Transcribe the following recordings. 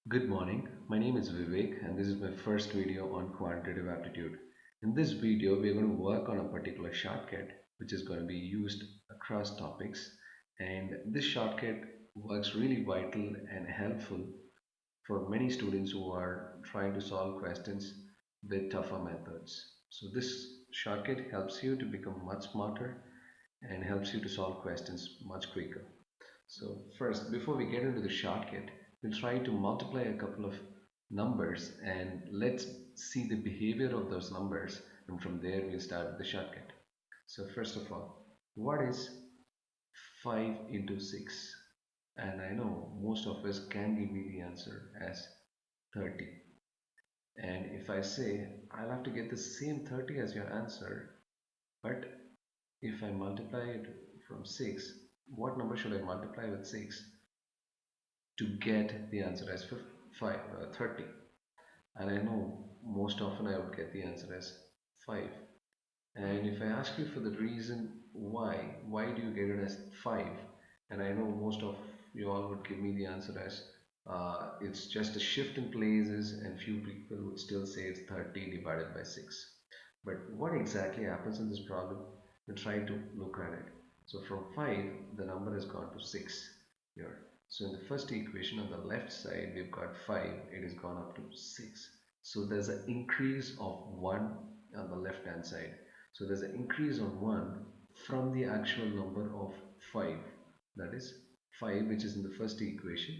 Good morning. My name is Vivek, and this is my first video on quantitative aptitude. In this video, we are going to work on a particular shortcut which is going to be used across topics. And this shortcut works really vital and helpful for many students who are trying to solve questions with tougher methods. So, this shortcut helps you to become much smarter and helps you to solve questions much quicker. So first, before we get into the shortcut, we'll try to multiply a couple of numbers and let's see the behavior of those numbers. And from there, we'll start with the shortcut. So first of all, what is 5 into 6? And I know most of us can give me the answer as 30. And if I say I'll have to get the same 30 as your answer, but if I multiply it from 6, what number should I multiply with 6 to get the answer as 30? And I know most often I would get the answer as 5. And if I ask you for the reason why do you get it as 5? And I know most of you all would give me the answer as it's just a shift in places, and few people would still say it's 30 divided by 6. But what exactly happens in this problem? We try to look at it. So from 5, the number has gone to 6 here. So in the first equation on the left side, we've got 5, it has gone up to 6. So there's an increase of 1 on the left hand side. So there's an increase on 1 from the actual number of 5. That is 5, which is in the first equation.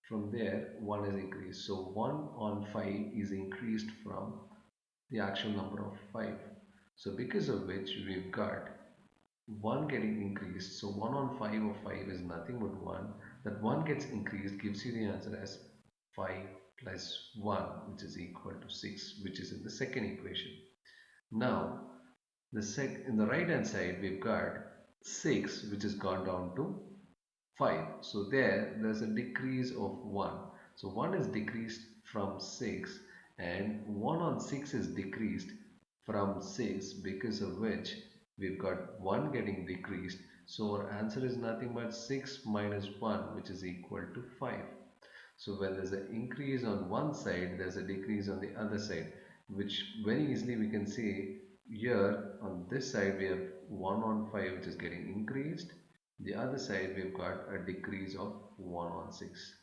From there, 1 is increased. So 1 on 5 is increased from the actual number of 5. So because of which we've got 1 getting increased. So 1 on 5 of 5 is nothing but 1. That 1 gets increased gives you the answer as 5 plus 1, which is equal to 6, which is in the second equation. Now, in the right hand side, we've got 6, which has gone down to 5. So there's a decrease of 1. So 1 is decreased from 6, and 1 on 6 is decreased from 6, because of which we've got 1 getting decreased. So our answer is nothing but 6 minus 1, which is equal to 5. So when there's an increase on one side, there's a decrease on the other side, which very easily we can see here on this side we have 1 on 5, which is getting increased. The other side we've got a decrease of 1 on 6.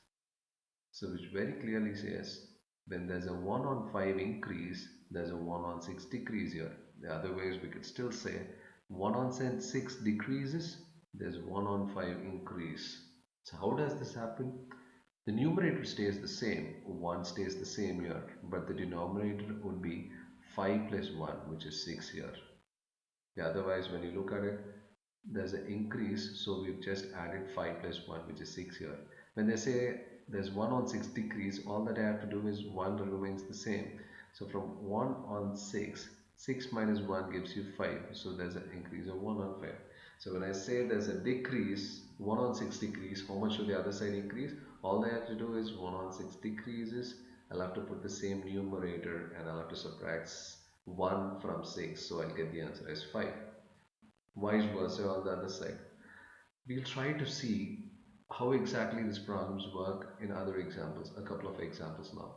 So which very clearly says when there's a 1 on 5 increase, there's a 1 on 6 decrease here. The other ways we could still say 1 on 6 decreases, there's 1 on 5 increase. So how does this happen? The numerator stays the same, 1 stays the same here, but the denominator would be 5 plus 1, which is 6 here. Yeah, otherwise, when you look at it, there's an increase, so we've just added 5 plus 1, which is 6 here. When they say there's 1 on 6 decrease, all that I have to do is 1 remains the same. So from 1 on 6, 6 minus 1 gives you 5. So there's an increase of 1 on 5. So when I say there's a decrease, 1 on 6 decrease, how much will the other side increase? All I have to do is 1 on 6 decreases. I'll have to put the same numerator and I'll have to subtract 1 from 6. So I'll get the answer as 5. Vice versa on the other side. We'll try to see how exactly these problems work in other examples, a couple of examples now.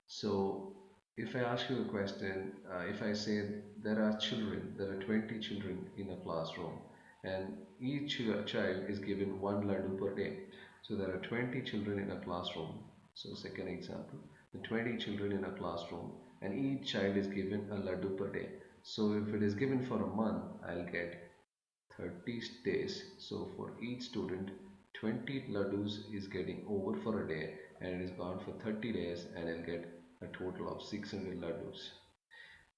So if I ask you a question, if I say there are 20 children in a classroom, and each child is given one laddu per day. So there are 20 children in a classroom. So second example, the 20 children in a classroom, and each child is given a laddu per day. So if it is given for a month, I'll get 30 days. So for each student, 20 laddus is getting over for a day, and it is gone for 30 days, and I'll get a total of 600 laddus.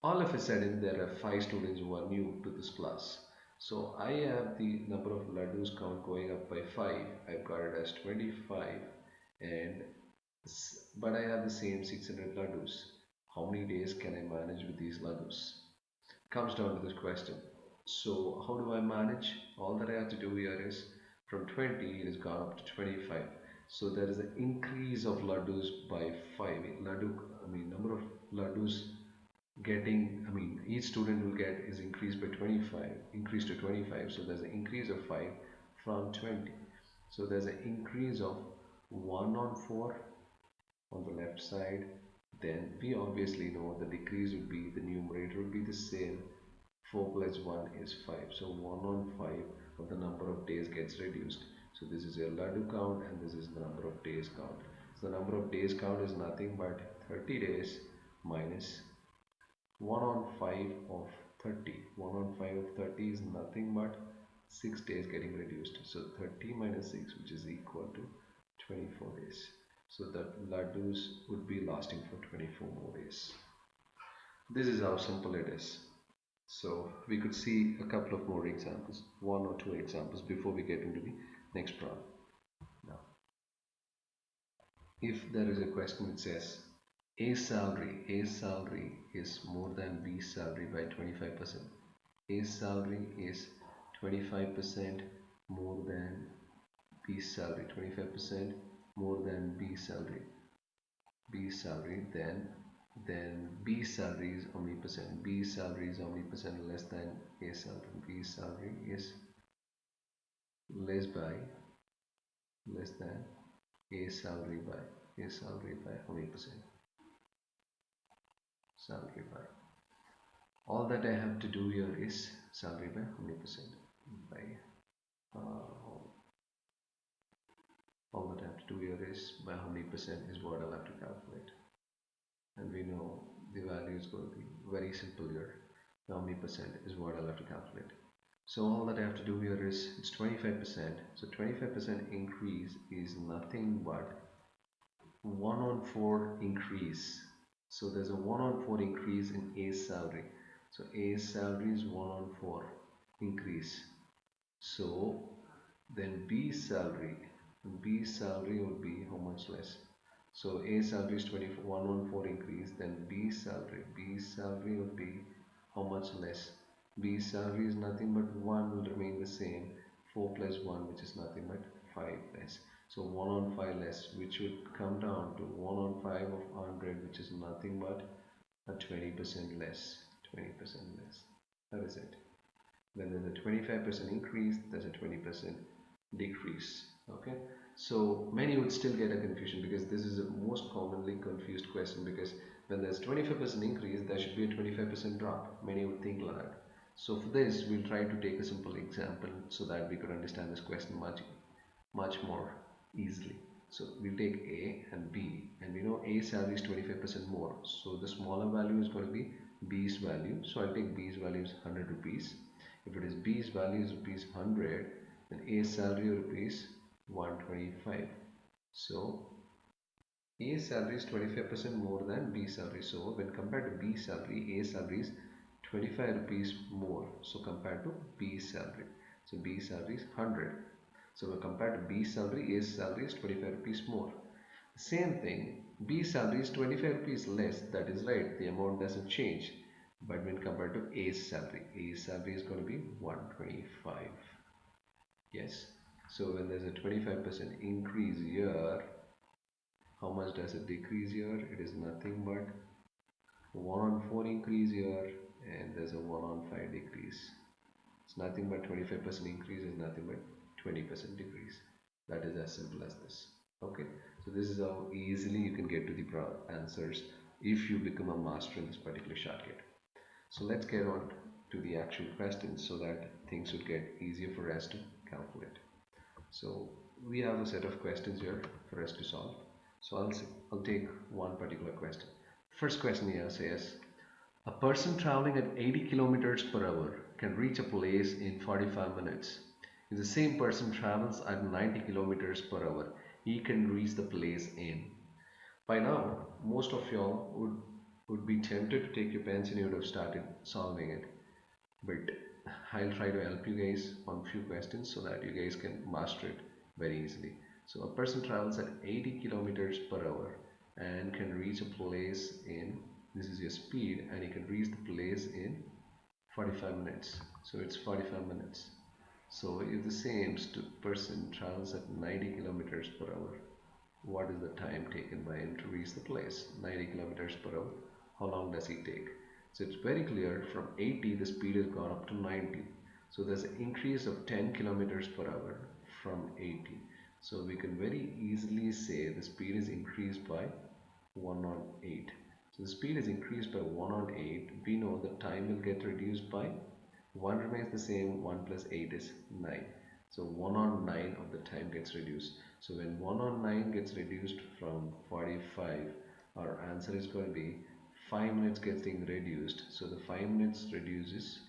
All of a sudden, there are 5 students who are new to this class. So I have the number of laddus count going up by 5. I've got it as 25, and but I have the same 600 laddus. How many days can I manage with these laddus? Comes down to this question. So how do I manage? All that I have to do here is from 20 it has gone up to 25. So there is an increase of laddus by 5. Number of laddus getting, each student will get is increased by 25, increased to 25. So there's an increase of 5 from 20. So there's an increase of 1 on 4 on the left side, then we obviously know the decrease would be, the numerator would be the same. 4 plus 1 is 5. So 1 on 5 of the number of days gets reduced. So this is your laddu count and this is the number of days count. So the number of days count is nothing but 30 days minus 1 on 5 of 30. 1 on 5 of 30 is nothing but 6 days getting reduced. So 30 minus 6, which is equal to 24 days. So the laddus would be lasting for 24 more days. This is how simple it is. So we could see a couple of more examples, one or two examples before we get into the next problem. Now, if there is a question that says A salary is more than B salary by 25%. A salary is 25% more than B salary, 25% more than B salary. B salary, then B salary is how many percent? B salary is how many percent less than A salary? B salary is less than A salary by how many percent? Salary by. All that I have to do here is salary by how many percent? By all that I have to do here is by how many percent is what I'll have to calculate. And we know the value is going to be very simple here. How many percent is what I'll have to calculate. So all that I have to do here is, it's 25%. So 25% increase is nothing but 1 on 4 increase. So there's a 1 on 4 increase in A's salary. So A's salary is 1 on 4 increase. So then B salary would be how much less? So A salary is 21 on 4 increase, then B salary would be how much less? B salary is nothing but 1 will remain the same, 4 plus 1, which is nothing but 5 less. So 1 on 5 less, which would come down to 1 on 5 of 100, which is nothing but a 20% less. 20% less. That is it. When there's a 25% increase, there's a 20% decrease. Okay, so many would still get a confusion because this is a most commonly confused question, because when there's 25% increase, there should be a 25% drop. Many would think like that. So for this, we'll try to take a simple example so that we could understand this question much more easily. So we'll take A and B, and we know A salary is 25% more. So the smaller value is going to be B's value. So I'll take B's value is 100 rupees. If it is B's value is rupees 100, then A's salary rupees 125. So A salary is 25% more than B salary. So when compared to B salary, A salary is 25 rupees more. So compared to B salary. So B salary is 100. So when compared to B salary, A's salary is 25 rupees more. Same thing, B salary is 25 rupees less. That is right, the amount doesn't change. But when compared to A's salary is going to be 125. Yes. So when there's a 25% increase here, how much does it decrease here? It is nothing but 1 on 4 increase here, and there's a 1 on 5 decrease. It's nothing but 25% increase is nothing but 20% decrease. That is as simple as this. Okay, so this is how easily you can get to the answers if you become a master in this particular shortcut. So let's get on to the actual questions so that things would get easier for us to calculate. So we have a set of questions here for us to solve. So I'll take one particular question. First question here says, a person traveling at 80 kilometers per hour can reach a place in 45 minutes. If the same person travels at 90 kilometers per hour, he can reach the place in. By now, most of y'all would be tempted to take your pens and you would have started solving it. But I'll try to help you guys on a few questions so that you guys can master it very easily. So a person travels at 80 kilometers per hour and can reach a place in, this is your speed, and you can reach the place in 45 minutes. So it's 45 minutes. So if the same person travels at 90 kilometers per hour, what is the time taken by him to reach the place? 90 kilometers per hour. How long does he take? So it's very clear, from 80 the speed has gone up to 90. So there's an increase of 10 kilometers per hour from 80. So we can very easily say the speed is increased by 1 on 8. So the speed is increased by 1 on 8. We know the time will get reduced by 1 remains the same, 1 plus 8 is 9. So 1 on 9 of the time gets reduced. So when 1 on 9 gets reduced from 45, our answer is going to be 5 minutes getting reduced. So the 5 minutes reduces,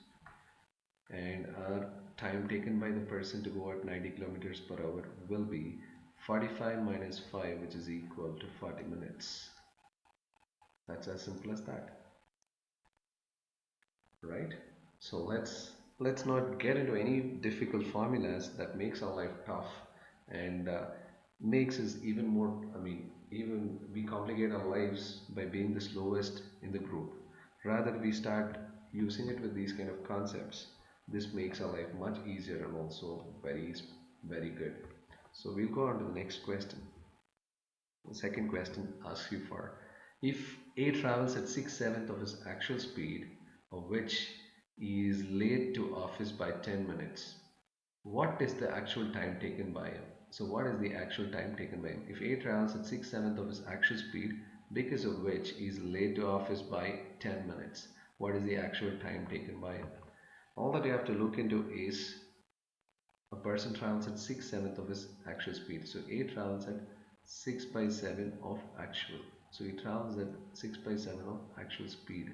and our time taken by the person to go at 90 kilometers per hour will be 45 minus 5, which is equal to 40 minutes. That's as simple as that, right? So let's not get into any difficult formulas that makes our life tough and makes us even more. I mean, even we complicate our lives by being the slowest in the group. Rather, we start using it with these kind of concepts. This makes our life much easier and also very good. So we'll go on to the next question. The second question asks you for, if A travels at 6/7 of his actual speed, of which he is late to office by 10 minutes, what is the actual time taken by him? So what is the actual time taken by him? If A travels at 6/7 of his actual speed, because of which he is late to office by 10 minutes, what is the actual time taken by him? All that you have to look into is a person travels at 6/7 of his actual speed. So A travels at 6/7 of actual. So he travels at 6/7 of actual speed.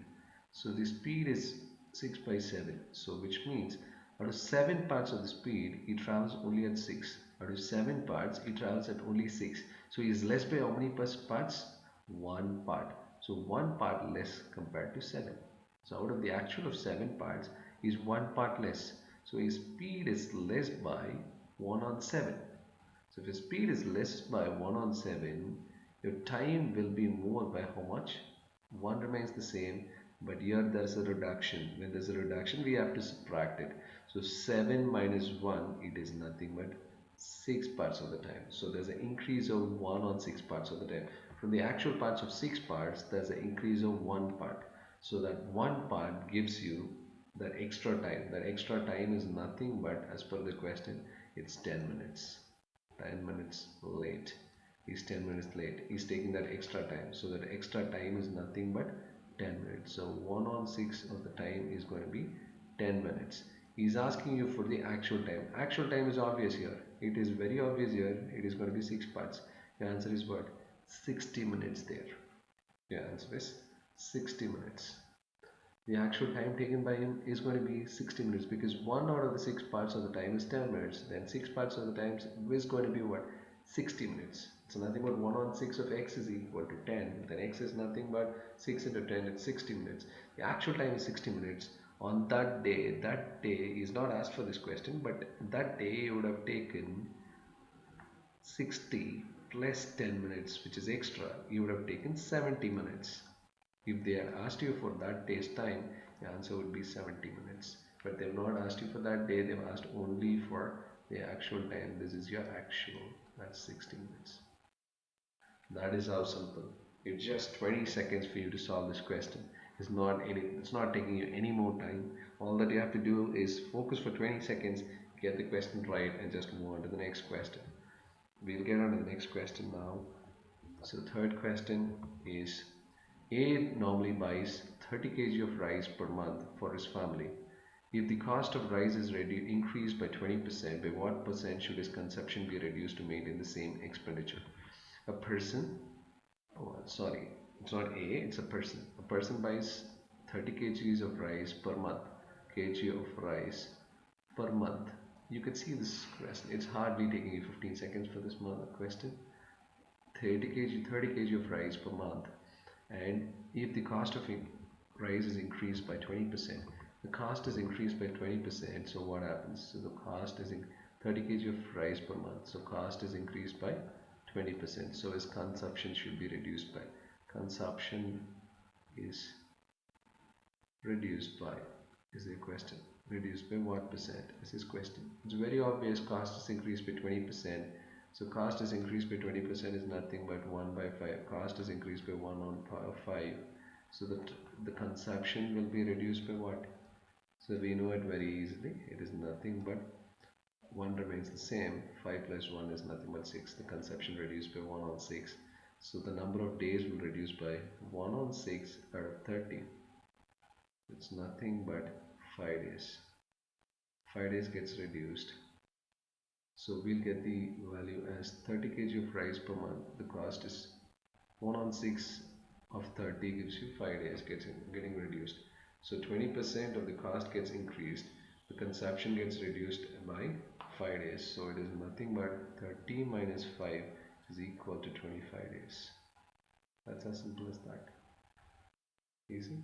So the speed is 6/7. So which means out of 7 parts of the speed, he travels only at 6. Out of 7 parts, he travels at only 6. So he is less by how many parts? 1 part. So 1 part less compared to 7. So out of the actual of 7 parts, is 1 part less. So his speed is less by 1 on 7. So if your speed is less by 1 on 7, your time will be more by how much? 1 remains the same, but here there's a reduction. When there's a reduction, we have to subtract it. So 7 minus 1, it is nothing but 6 parts of the time. So there's an increase of 1 on 6 parts of the time. From the actual parts of 6 parts, there's an increase of 1 part. So that 1 part gives you that extra time. That extra time is nothing but, as per the question, it's 10 minutes. 10 minutes late. He's 10 minutes late. He's taking that extra time. So that extra time is nothing but 10 minutes. So 1 on 6 of the time is going to be 10 minutes. He's asking you for the actual time. Actual time is obvious here. It is very obvious here. It is going to be 6 parts. Your answer is what? 60 minutes there. Your answer is 60 minutes. The actual time taken by him is going to be 60 minutes, because 1 out of the 6 parts of the time is 10 minutes. Then 6 parts of the time is going to be what? 60 minutes. So nothing but 1 on 6 of x is equal to 10. Then x is nothing but 6 into 10, it's 60 minutes. The actual time is 60 minutes. On that day is not asked for this question, but that day you would have taken 60 plus 10 minutes, which is extra. You would have taken 70 minutes. If they had asked you for that day's time, the answer would be 70 minutes. But they've not asked you for that day, they've asked only for the actual time. This is your actual, that's 60 minutes. That is how simple. It's just 20 seconds for you to solve this question. It's not taking you any more time. All that you have to do is focus for 20 seconds, get the question right, and just move on to the next question. We'll get on to the next question now. So the third question is, A normally buys 30 kg of rice per month for his family. If the cost of rice is increased by 20%, by what percent should his consumption be reduced to maintain the same expenditure? A person, oh sorry, it's not A, it's a person. A person buys 30 kgs of rice per month. Kg of rice per month. You can see this question. It's hardly taking you 15 seconds for this question. 30 kg of rice per month, and if the cost of rice is increased by 20%, the cost is increased by 20%, so what happens? So the cost is in 30 kg of rice per month, so cost is increased by 20%, so his consumption should be reduced by, consumption is reduced by, is the question, reduced by what percent is his question. It's very obvious, cost is increased by 20%. So cost is increased by 20% is nothing but 1 by 5. Cost is increased by 1 on 5. So that the consumption will be reduced by what? So we know it very easily. It is nothing but 1 remains the same. 5 plus 1 is nothing but 6. The consumption reduced by 1 on 6. So the number of days will reduce by 1 on 6 out of 30. It's nothing but 5 days. 5 days gets reduced. So we'll get the value as 30 kg of rice per month. The cost is 1 on 6 of 30 gives you 5 days getting reduced. So 20% of the cost gets increased. The consumption gets reduced by 5 days. So it is nothing but 30 minus 5 is equal to 25 days. That's as simple as that. Easy.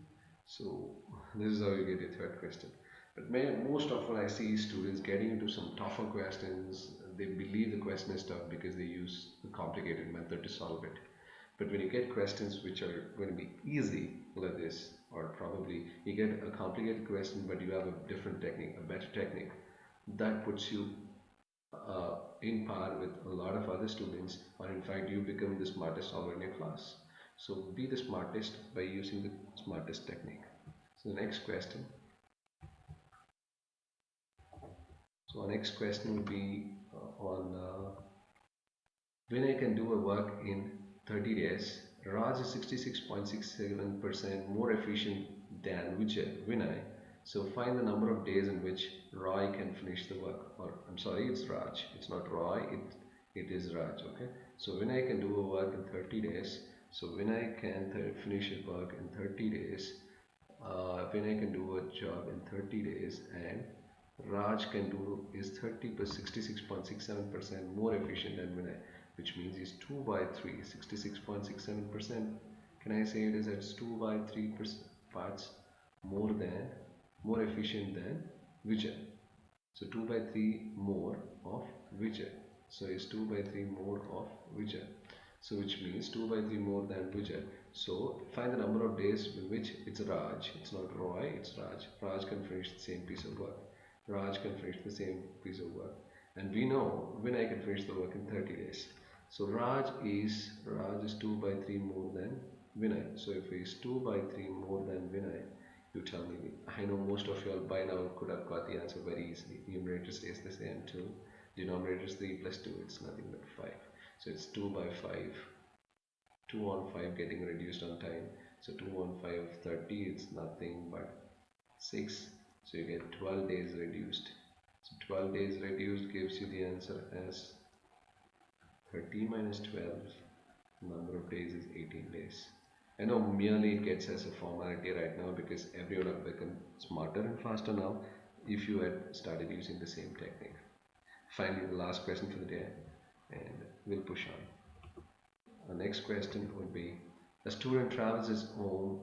So this is how you get your third question. But most often I see students getting into some tougher questions. They believe the question is tough because they use a complicated method to solve it. But when you get questions which are going to be easy like this, or probably you get a complicated question but you have a different technique, a better technique, that puts you in par with a lot of other students, or in fact, you become the smartest solver in your class. So be the smartest by using the smartest technique. So the next question. So our next question will be on when I can do a work in 30 days. Raj is 66.67% more efficient than Vinay. So find the number of days in which Roy can finish the work. Or I'm sorry, it's Raj. It's not Roy. It is Raj. Okay. So Vinay can do a work in 30 days. So Vinay can finish his work in 30 days. Vinay can do a job in 30 days, and Raj can do is 30 plus 66.67% more efficient than Vinay, which means he's 2 by 3, 66.67%. Can I say it is at 2 by 3 parts more efficient than Vijay? So 2 by 3 more of Vijay. So it's 2 by 3 more of Vijay. So which means 2 by 3 more than Vijay. So find the number of days in which it's Raj. It's not Roy, it's Raj. Raj can finish the same piece of work. Raj can finish the same piece of work. And we know Vinay can finish the work in 30 days. So Raj is 2 by 3 more than Vinay. So if he is 2 by 3 more than Vinay, you tell me. I know most of you all by now could have got the answer very easily. Numerator stays the same too. Denominator is 3 plus 2. It's nothing but 5. So it's 2 by 5. 2 on 5 getting reduced on time. So 2 on 5 of 30, it's nothing but 6. So you get 12 days reduced. So 12 days reduced gives you the answer as 30 minus 12. Number of days is 18 days. I know merely it gets as a formality right now because everyone have become smarter and faster now if you had started using the same technique. Finally, the last question for the day, and we'll push on. The next question would be: a student travels his home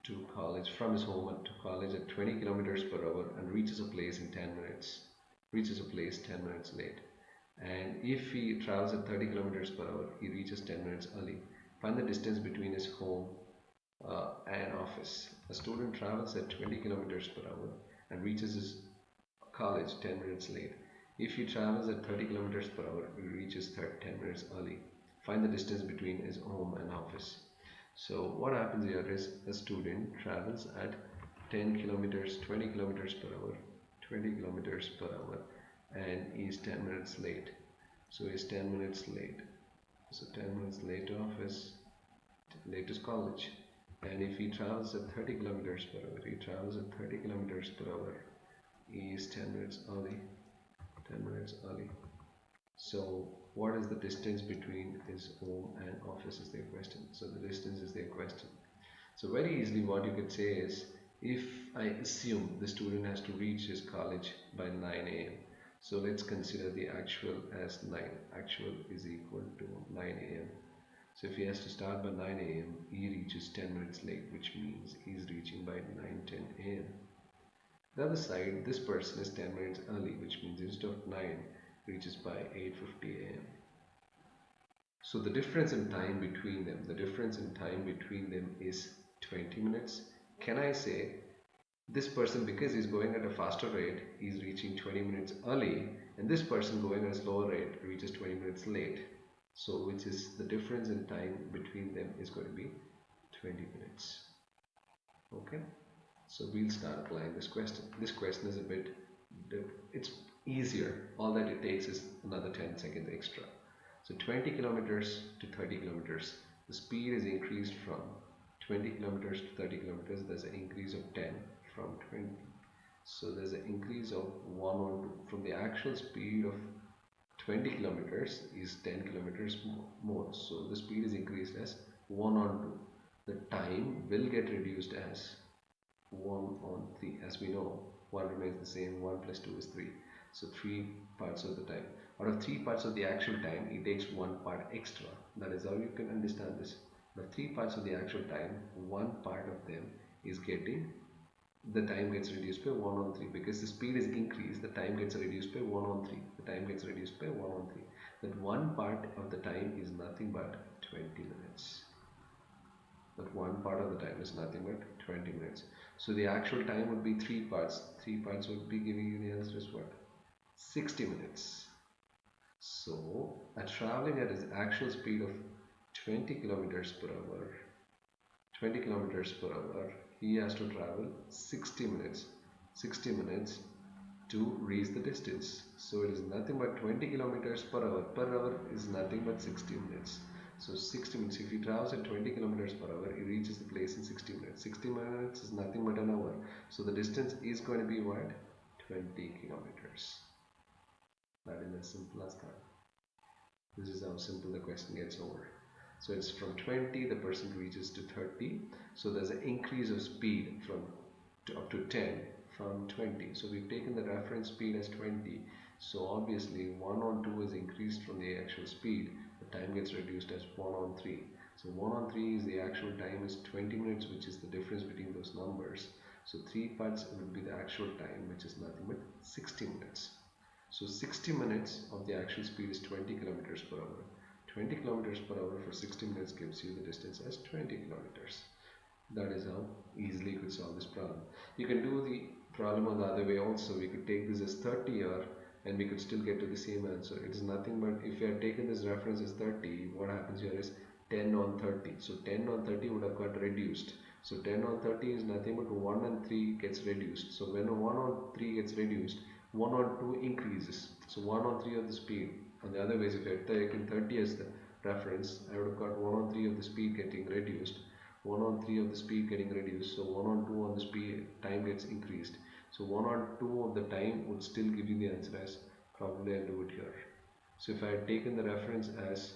to college from his home to college at 20 kilometers per hour and reaches a place in 10 minutes. Reaches a place 10 minutes late. And if he travels at 30 kilometers per hour, he reaches 10 minutes early. Find the distance between his home and office. A student travels at 20 kilometers per hour and reaches his college 10 minutes late. If he travels at 30 kilometers per hour, he reaches 10 minutes early. Find the distance between his home and office. So what happens here is a student travels at 10 kilometers, 20 kilometers per hour, 20 kilometers per hour, and he's 10 minutes late. So he's 10 minutes late. So 10 minutes late to office, late to college. And if he travels at 30 kilometers per hour, he travels at 30 kilometers per hour, he is 10 minutes early. 10 minutes early. So what is the distance between his home and office is their question. So the distance is their question. So very easily what you could say is, if I assume the student has to reach his college by 9 a.m. So let's consider the actual as 9. Actual is equal to 9 a.m. So if he has to start by 9 a.m., he reaches 10 minutes late, which means he's reaching by 9:10 a.m. The other side, this person is 10 minutes early, which means instead of 9, reaches by 8:50 a.m. So the difference in time between them, is 20 minutes. Can I say this person, because he's going at a faster rate, he's reaching 20 minutes early, and this person going at a slower rate reaches 20 minutes late? So which is the difference in time between them is going to be 20 minutes. Okay. So we'll start applying this question. This question is a bit, it's easier. All that it takes is another 10 seconds extra. So 20 kilometers to 30 kilometers, the speed is increased from 20 kilometers to 30 kilometers. There's an increase of 10 from 20. So there's an increase of 1 on 2 from the actual speed of 20 kilometers is 10 kilometers more. So the speed is increased as 1 on 2. The time will get reduced as 1 on 3. As we know, 1 remains the same, 1 plus 2 is 3. So 3 parts of the time. Out of 3 parts of the actual time, it takes 1 part extra. That is how you can understand this. Out of 3 parts of the actual time, 1 part of them is getting, the time gets reduced by 1 on 3, because the speed is increased, the time gets reduced by 1 on 3. The time gets reduced by 1 on 3. That 1 part of the time is nothing but 20 minutes. That 1 part of the time is nothing but 20 minutes. So the actual time would be 3 parts. 3 parts would be giving you the answer as what? 60 minutes. So traveling at his actual speed of 20 kilometers per hour, 20 kilometers per hour, he has to travel 60 minutes. 60 minutes to reach the distance. So it is nothing but 20 kilometers per hour. Per hour is nothing but 60 minutes. So 60 minutes, if he travels at 20 kilometers per hour, he reaches the place in 60 minutes. 60 minutes is nothing but an hour. So the distance is going to be what? 20 kilometers. That is as simple as that. This is how simple the question gets over. So it's from 20, the person reaches to 30. So there's an increase of speed from up to 10 from 20. So we've taken the reference speed as 20. So obviously 1 on 2 is increased from the actual speed. The time gets reduced as 1 on 3. So 1 on 3 is the actual time is 20 minutes, which is the difference between those numbers. So 3 parts will be the actual time, which is nothing but 60 minutes. So 60 minutes of the actual speed is 20 kilometers per hour. 20 kilometers per hour for 60 minutes gives you the distance as 20 kilometers. That is how easily you could solve this problem. You can do the problem on the other way also. We could take this as 30 here and we could still get to the same answer. It is nothing but, if you had taken this reference as 30, what happens here is 10 on 30. So 10 on 30 would have got reduced. So 10 on 30 is nothing but 1 and 3 gets reduced. So when 1 on 3 gets reduced, 1 on 2 increases. So 1 on 3 of the speed. On the other ways, if I had taken 30 as the reference, I would have got 1 on 3 of the speed getting reduced. 1 on 3 of the speed getting reduced, so 1 on 2 on the speed time gets increased. So 1 on 2 of the time would still give you the answer as, probably I'll do it here. So if I had taken the reference as,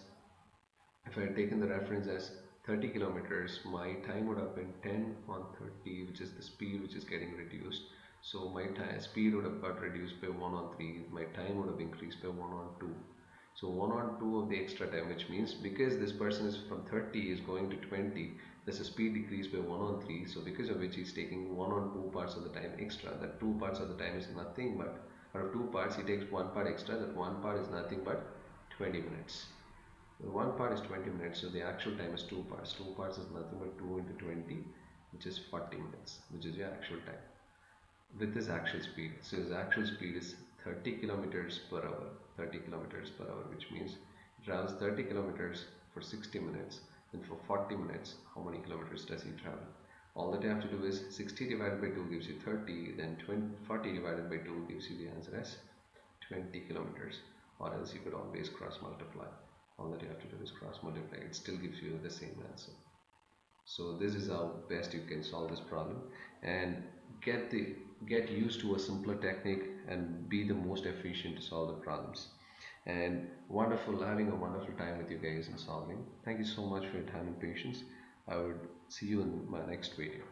30 kilometers, my time would have been 10 on 30, which is the speed which is getting reduced. So my time, speed would have got reduced by 1 on 3, my time would have increased by 1 on 2. So 1 on 2 of the extra time, which means because this person is from 30 is going to 20, there's a speed decrease by 1 on 3. So because of which he's taking 1 on 2 parts of the time extra. That 2 parts of the time is nothing but, out of 2 parts he takes 1 part extra. That 1 part is nothing but 20 minutes. The 1 part is 20 minutes, so the actual time is 2 parts. 2 parts is nothing but 2 into 20, which is 40 minutes, which is your actual time with his actual speed. So his actual speed is 30 kilometers per hour. 30 kilometers per hour, which means he travels 30 kilometers for 60 minutes. Then for 40 minutes, how many kilometers does he travel? All that you have to do is 60 divided by 2 gives you 30. Then 40 divided by 2 gives you the answer as 20 kilometers. Or else you could always cross multiply. All that you have to do is cross multiply. It still gives you the same answer. So this is how best you can solve this problem, and get used to a simpler technique and be the most efficient to solve the problems. And wonderful, having a wonderful time with you guys in solving. Thank you so much for your time and patience. I would see you in my next video.